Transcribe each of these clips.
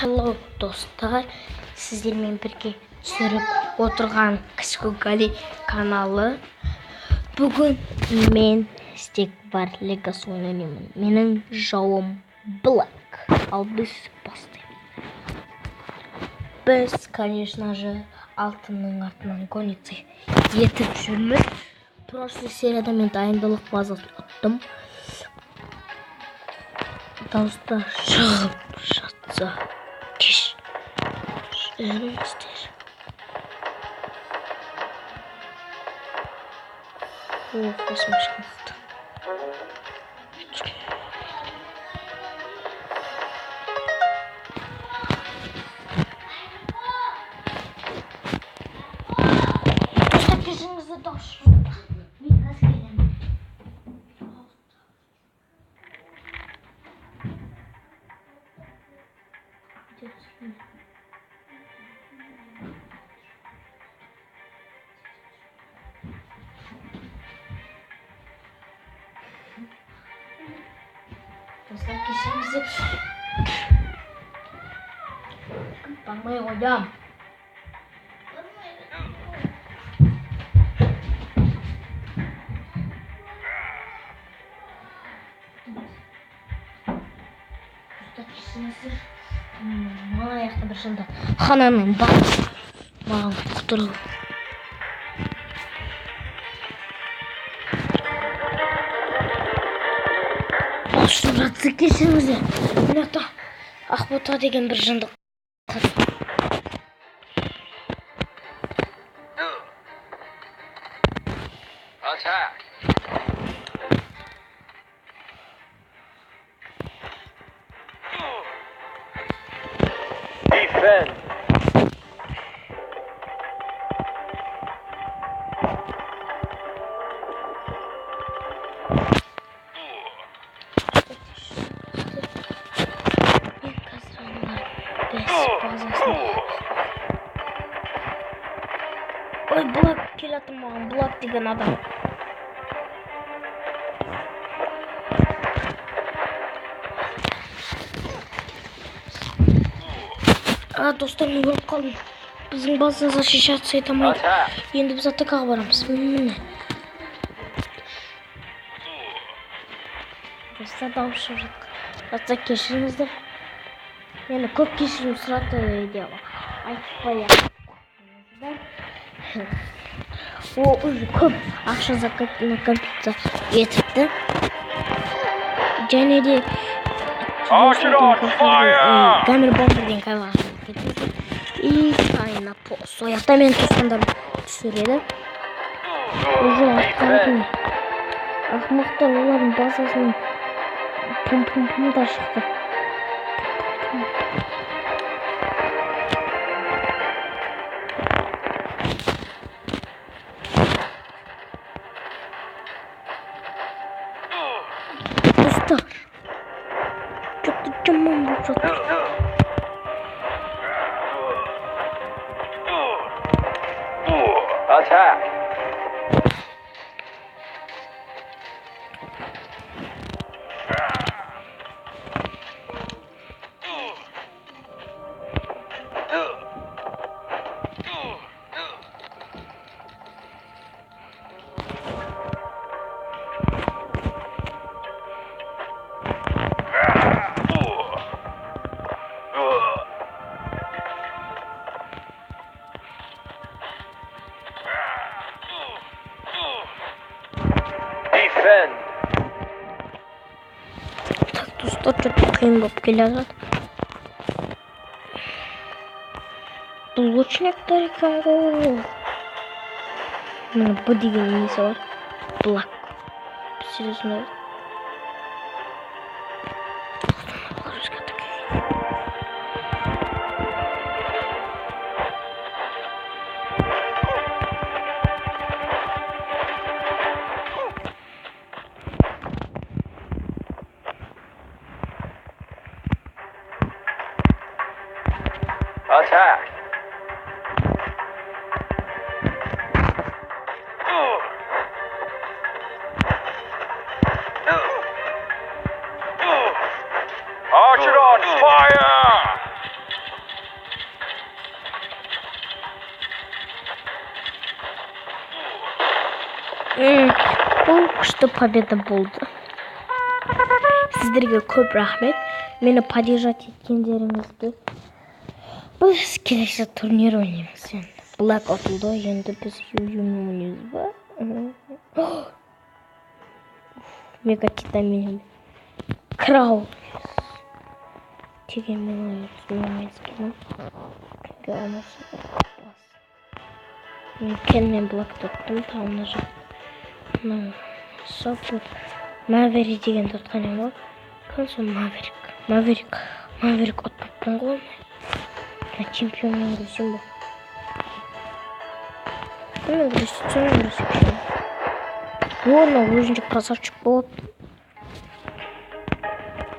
Hello dostlar, sizlerмен бірге түсіріп отырған Кішкі Гали каналы. Бүгін мен стек бар легас ойнаймын. Менің жауым Блэк. Ал біз бастаймыз. Біз, конечно же, алтынның артынан гониться етіп жүрміз. Прошлый серияда мен дайындылық базасын ұттым. Дауыстар шығып жатса кешіріңіздер. Қосым шығықты. Достар, кешіріңіздер, дауыс шығықты. Мен қазір келемін. Dostlar, kişimizi bakmayı hocam. Dostlar, kişimizi bana ayakta bir şunda hananın bağlı kuturu. Şurası kişimizi minata Ақбота деген bir жындық. Attack. Defend. Ой, Блэк келатыр маған, Блэк деген адам. Достар, мен көріп қалдым. Біздің базаға шешатсы етамайды. Енді біз атакаға барамыз. Міне. Достар, дауыс шығып жатқан. Достар, кешіріңіздер. Мені көп кешірім сұрады деп айтпай О, уже көп ақша накопиться етіпті. Және де Гаммер бомберден кайлаған кетеді. И сайына сояқта мен туысқандарым түсіреді. Уже атқаратын ақымақтар олардың базасының пум-пум-пумдар шықты. Dostlar, çok da camım bu çatır. Attack. Defend. Так, достар, çok қиын болып келе жатыр. Бұл лучниктер екен ғой. Міне Б деген несі бар. Блэк. Серьезно. Attack. Archer on fire! победа болды. Сіздерге көп рахмет. Мені поддержать еткендеріңізге. Біз келесі турнир ойнаймыз. Black ұтылды, енді біз ойнаймыз ба? Мега титамин. Крау. Тегенмен ойнаймыз. Мен кенмен блок тұттым, тауына жақ. Сопы. Мавери деген тұтқан ем ғой. Консол Маверик ұтпаппын ғой. Чемпионмен күресем бұл. Кіммен күресем? Оны өзінше красавчик болады.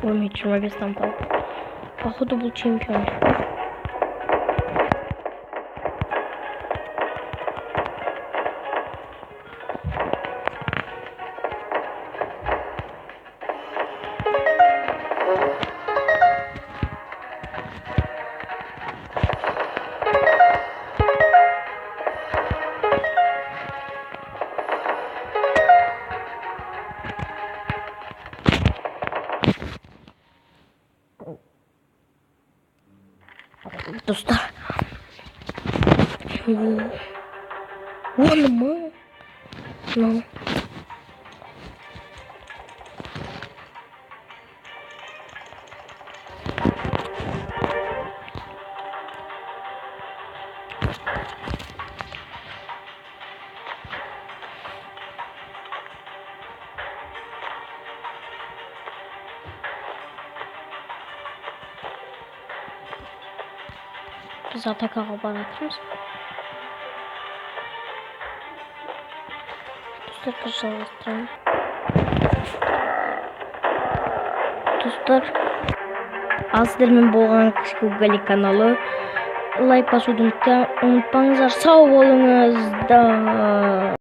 Ой, мен 25-тан қалды. Походу бұл чемпион. Достар. Оны ма? Biz атакаға баратырмыз. Достар, жалғастырамын. Достар, сіздермен болған Кіші каналы лайк басуды ұмытпаңыздар. Сау болыңыздар.